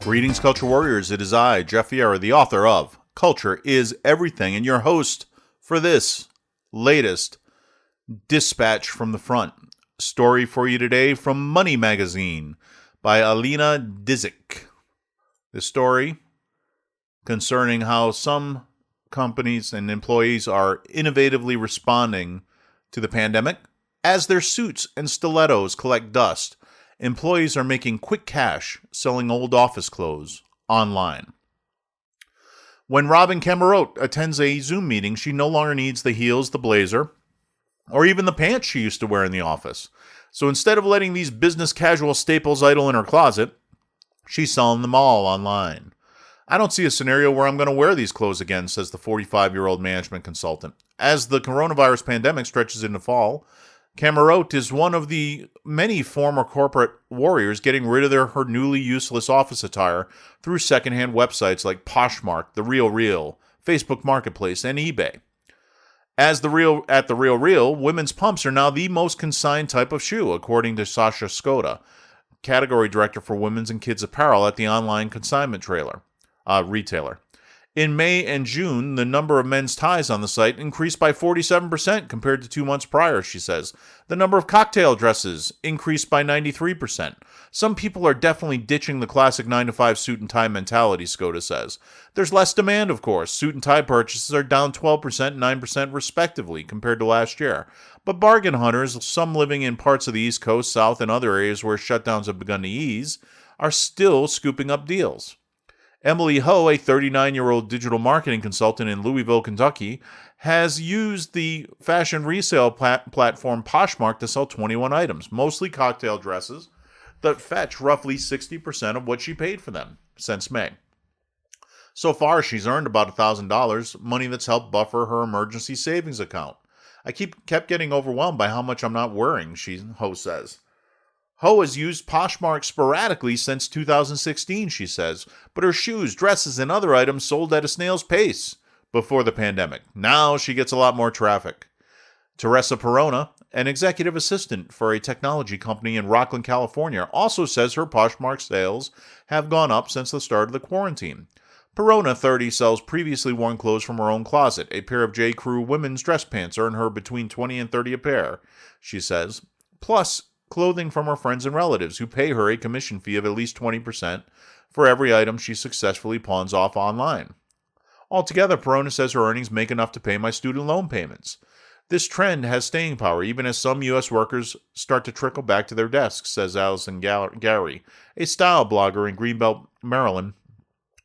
Greetings, Culture Warriors. It is I, Jeff Vieira, the author of Culture is Everything, and your host for this latest dispatch from the front. Story for you today from Money Magazine by Alina Dizik. This story concerning how some companies and employees are innovatively responding to the pandemic. As their suits and stilettos collect dust, employees are making quick cash selling old office clothes online. When Robin Camerote attends a Zoom meeting, she no longer needs the heels, the blazer, or even the pants she used to wear in the office. So instead of letting these business casual staples idle in her closet, she's selling them all online. I don't see a scenario where I'm going to wear these clothes again, says the 45-year-old management consultant. As the coronavirus pandemic stretches into fall, Camerote is one of the many former corporate warriors getting rid of her newly useless office attire through secondhand websites like Poshmark, The RealReal, Facebook Marketplace, and eBay. At The RealReal, women's pumps are now the most consigned type of shoe, according to Sasha Skoda, category director for women's and kids apparel at the online consignment retailer. In May and June, the number of men's ties on the site increased by 47% compared to 2 months prior, she says. The number of cocktail dresses increased by 93%. Some people are definitely ditching the classic 9-to-5 suit and tie mentality, Skoda says. There's less demand, of course. Suit and tie purchases are down 12% and 9% respectively compared to last year. But bargain hunters, some living in parts of the East Coast, South, and other areas where shutdowns have begun to ease, are still scooping up deals. Emily Ho, a 39-year-old digital marketing consultant in Louisville, Kentucky, has used the fashion resale platform Poshmark to sell 21 items, mostly cocktail dresses, that fetch roughly 60% of what she paid for them since May. So far, she's earned about $1,000, money that's helped buffer her emergency savings account. I kept getting overwhelmed by how much I'm not wearing, Ho says. Ho has used Poshmark sporadically since 2016, she says, but her shoes, dresses, and other items sold at a snail's pace before the pandemic. Now she gets a lot more traffic. Teresa Perona, an executive assistant for a technology company in Rockland, California, also says her Poshmark sales have gone up since the start of the quarantine. Perona, 30, sells previously worn clothes from her own closet. A pair of J. Crew women's dress pants earn her between $20 and $30 a pair, she says. Plus, clothing from her friends and relatives who pay her a commission fee of at least 20% for every item she successfully pawns off online. Altogether, Perona says her earnings make enough to pay my student loan payments. This trend has staying power even as some U.S. workers start to trickle back to their desks, says Allison Gary, a style blogger in Greenbelt, Maryland,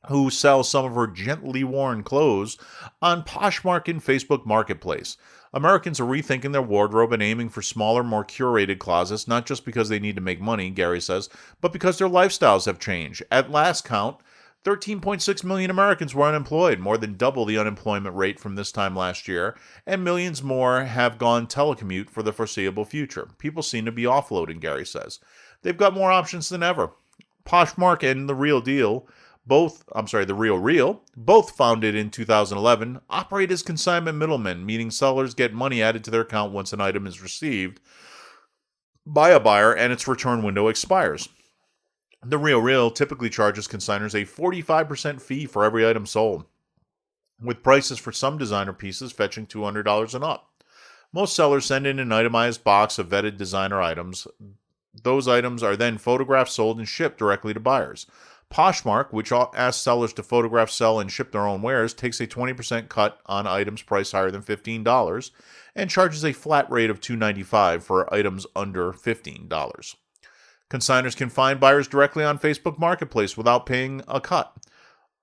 who sells some of her gently worn clothes on Poshmark and Facebook Marketplace. Americans are rethinking their wardrobe and aiming for smaller, more curated closets, not just because they need to make money, Gary says, but because their lifestyles have changed. At last count, 13.6 million Americans were unemployed, more than double the unemployment rate from this time last year, and millions more have gone telecommute for the foreseeable future. People seem to be offloading, Gary says. They've got more options than ever. Poshmark and The RealReal, both founded in 2011, operate as consignment middlemen, meaning sellers get money added to their account once an item is received by a buyer and its return window expires. The RealReal typically charges consigners a 45% fee for every item sold, with prices for some designer pieces fetching $200 and up. Most sellers send in an itemized box of vetted designer items. Those items are then photographed, sold, and shipped directly to buyers. Poshmark, which asks sellers to photograph, sell, and ship their own wares, takes a 20% cut on items priced higher than $15 and charges a flat rate of $2.95 for items under $15. Consigners can find buyers directly on Facebook Marketplace without paying a cut.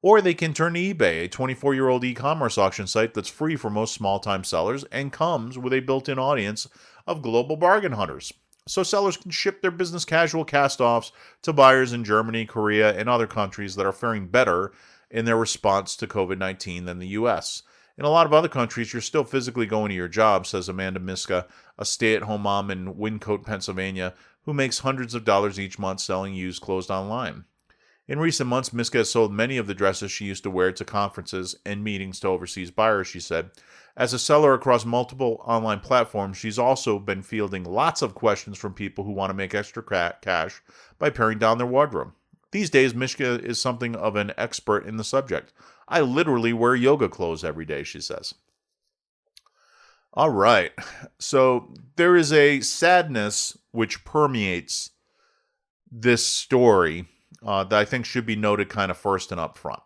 Or they can turn to eBay, a 24-year-old e-commerce auction site that's free for most small-time sellers and comes with a built-in audience of global bargain hunters. So sellers can ship their business casual cast-offs to buyers in Germany, Korea, and other countries that are faring better in their response to COVID-19 than the U.S. In a lot of other countries, you're still physically going to your job, says Amanda Miska, a stay-at-home mom in Wyncote, Pennsylvania, who makes hundreds of dollars each month selling used clothes online. In recent months, Miska has sold many of the dresses she used to wear to conferences and meetings to overseas buyers, she said. As a seller across multiple online platforms, she's also been fielding lots of questions from people who want to make extra cash by paring down their wardrobe. These days, Mishka is something of an expert in the subject. I literally wear yoga clothes every day, she says. All right. So there is a sadness which permeates this story that I think should be noted kind of first and up front.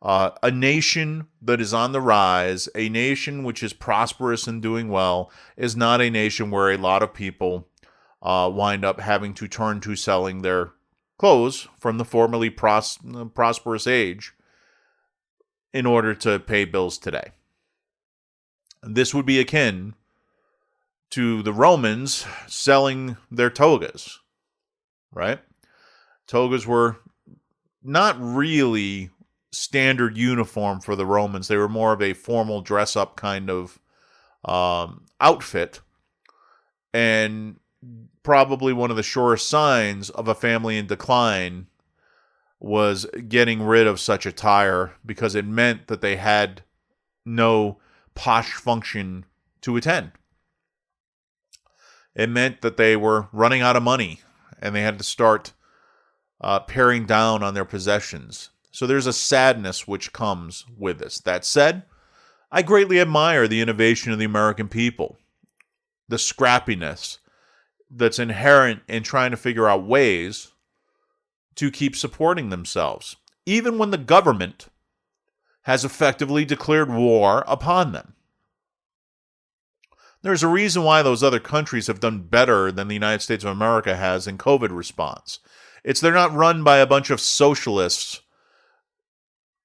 A nation that is on the rise, a nation which is prosperous and doing well, is not a nation where a lot of people wind up having to turn to selling their clothes from the formerly prosperous age in order to pay bills today. This would be akin to the Romans selling their togas, right? Togas were not really standard uniform for the Romans. They were more of a formal dress-up kind of outfit, and probably one of the surest signs of a family in decline was getting rid of such attire, because it meant that they had no posh function to attend. It meant that they were running out of money, and they had to start paring down on their possessions. So there's a sadness which comes with this. That said, I greatly admire the innovation of the American people, the scrappiness that's inherent in trying to figure out ways to keep supporting themselves, even when the government has effectively declared war upon them. There's a reason why those other countries have done better than the United States of America has in COVID response. They're not run by a bunch of socialists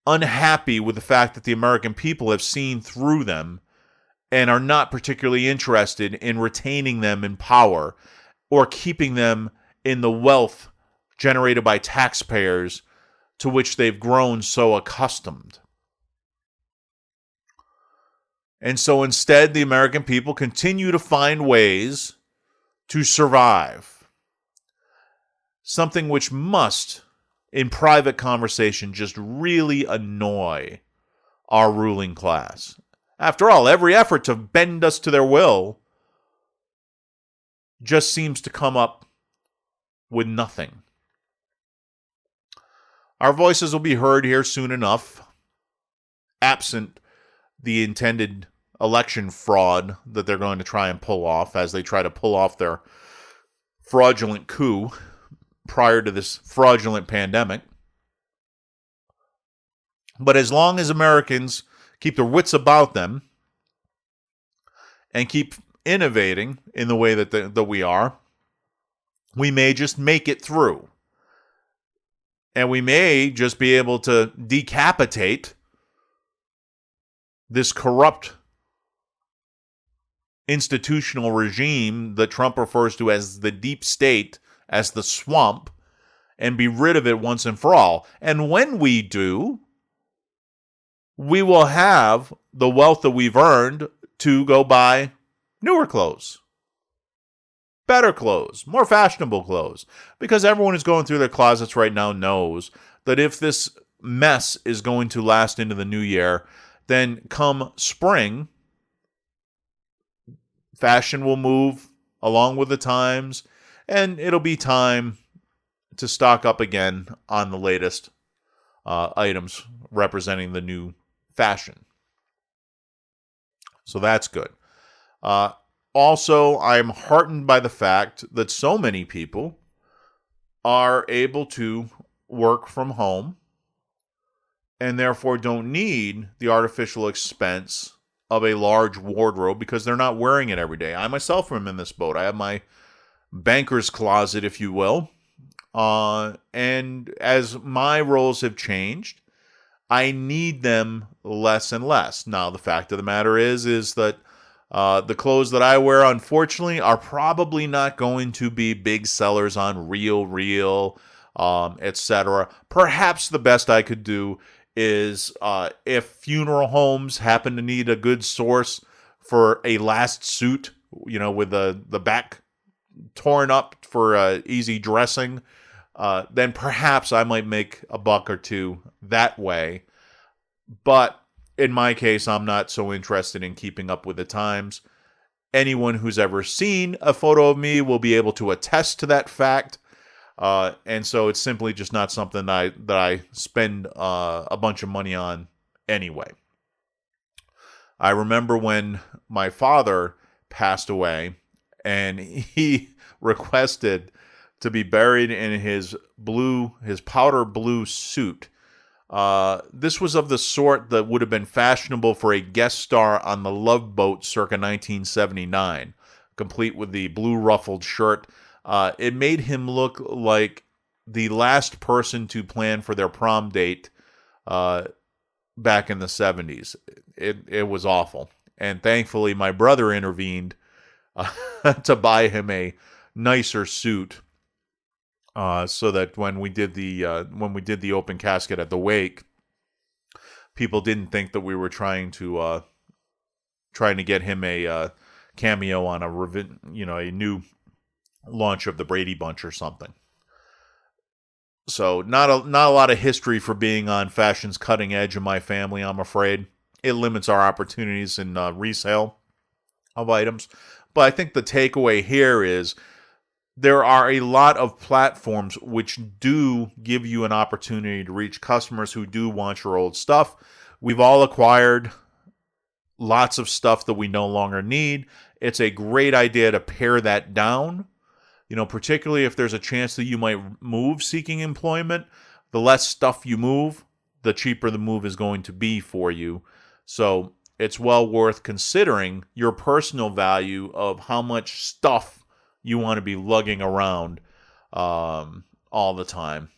unhappy with the fact that the American people have seen through them and are not particularly interested in retaining them in power or keeping them in the wealth generated by taxpayers to which they've grown so accustomed. And so instead, the American people continue to find ways to survive. Something which must, in private conversation, just really annoy our ruling class. After all, every effort to bend us to their will just seems to come up with nothing. Our voices will be heard here soon enough, absent the intended election fraud that they're going to try and pull off as they try to pull off their fraudulent coup prior to this fraudulent pandemic. But as long as Americans keep their wits about them and keep innovating in the way that we are, we may just make it through. And we may just be able to decapitate this corrupt institutional regime that Trump refers to as the deep state, as the swamp, and be rid of it once and for all. And when we do, we will have the wealth that we've earned to go buy newer clothes, better clothes, more fashionable clothes. Because everyone who's going through their closets right now knows that if this mess is going to last into the new year, then come spring, fashion will move along with the times, and it'll be time to stock up again on the latest items representing the new fashion. So that's good. Also, I'm heartened by the fact that so many people are able to work from home and therefore don't need the artificial expense of a large wardrobe because they're not wearing it every day. I myself am in this boat. I have my banker's closet, if you will. And as my roles have changed, I need them less and less. Now, the fact of the matter is that the clothes that I wear, unfortunately, are probably not going to be big sellers on Real, etc. Perhaps the best I could do is if funeral homes happen to need a good source for a last suit, with the back torn up for easy dressing, then perhaps I might make a buck or two that way. But in my case, I'm not so interested in keeping up with the times. Anyone who's ever seen a photo of me will be able to attest to that fact. And so it's simply just not something that I spend a bunch of money on anyway. I remember when my father passed away and he requested to be buried in his powder blue suit. This was of the sort that would have been fashionable for a guest star on the Love Boat circa 1979, complete with the blue ruffled shirt. It made him look like the last person to plan for their prom date back in the 70s. It was awful. And thankfully, my brother intervened to buy him a nicer suit. So that when we did the open casket at the wake, people didn't think that we were trying to get him a cameo on a new launch of the Brady Bunch or something. So not a lot of history for being on fashion's cutting edge in my family, I'm afraid. It limits our opportunities in resale of items. But I think the takeaway here is there are a lot of platforms which do give you an opportunity to reach customers who do want your old stuff. We've all acquired lots of stuff that we no longer need. It's a great idea to pare that down, particularly if there's a chance that you might move seeking employment. The less stuff you move, the cheaper the move is going to be for you. So it's well worth considering your personal value of how much stuff you want to be lugging around all the time.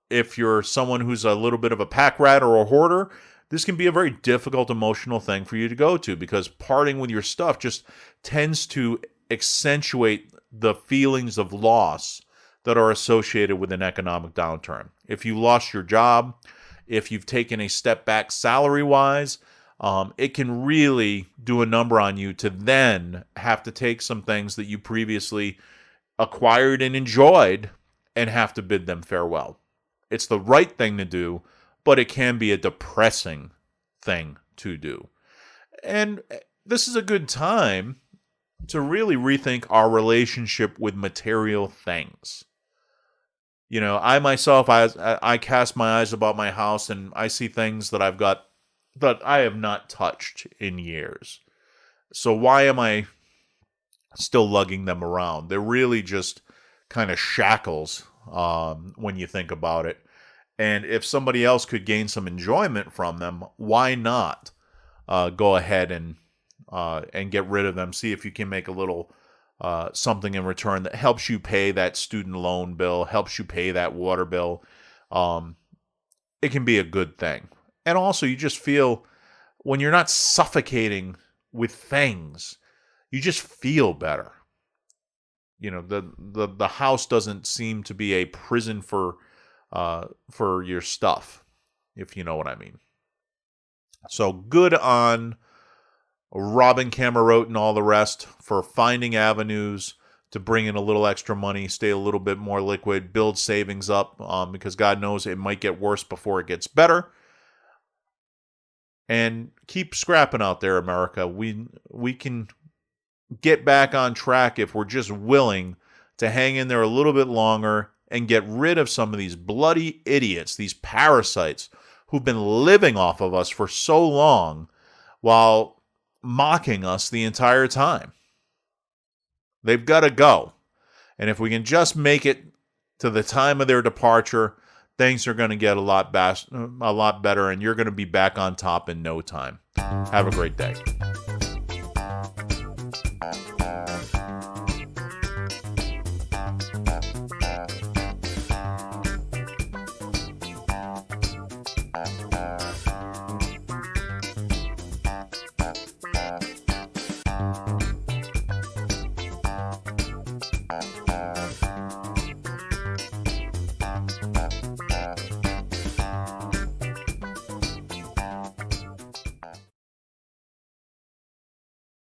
If you're someone who's a little bit of a pack rat or a hoarder, this can be a very difficult emotional thing for you to go to, because parting with your stuff just tends to accentuate the feelings of loss that are associated with an economic downturn. If you lost your job, if you've taken a step back salary-wise, it can really do a number on you to then have to take some things that you previously acquired and enjoyed and have to bid them farewell. It's the right thing to do, but it can be a depressing thing to do. And this is a good time to really rethink our relationship with material things. I myself, I cast my eyes about my house and I see things that I've got that I have not touched in years. So why am I still lugging them around? They're really just kind of shackles when you think about it. And if somebody else could gain some enjoyment from them, why not go ahead and get rid of them? See if you can make a little something in return that helps you pay that student loan bill, helps you pay that water bill. It can be a good thing. And also, you just feel, when you're not suffocating with things, you just feel better. The house doesn't seem to be a prison for your stuff, if you know what I mean. So good on Robin Camerote and all the rest for finding avenues to bring in a little extra money, stay a little bit more liquid, build savings up, because God knows it might get worse before it gets better. And keep scrapping out there, America. We can get back on track if we're just willing to hang in there a little bit longer and get rid of some of these bloody idiots, these parasites who've been living off of us for so long while mocking us the entire time. They've got to go. And if we can just make it to the time of their departure, things are going to get a lot better, and you're going to be back on top in no time. Have a great day. Bye.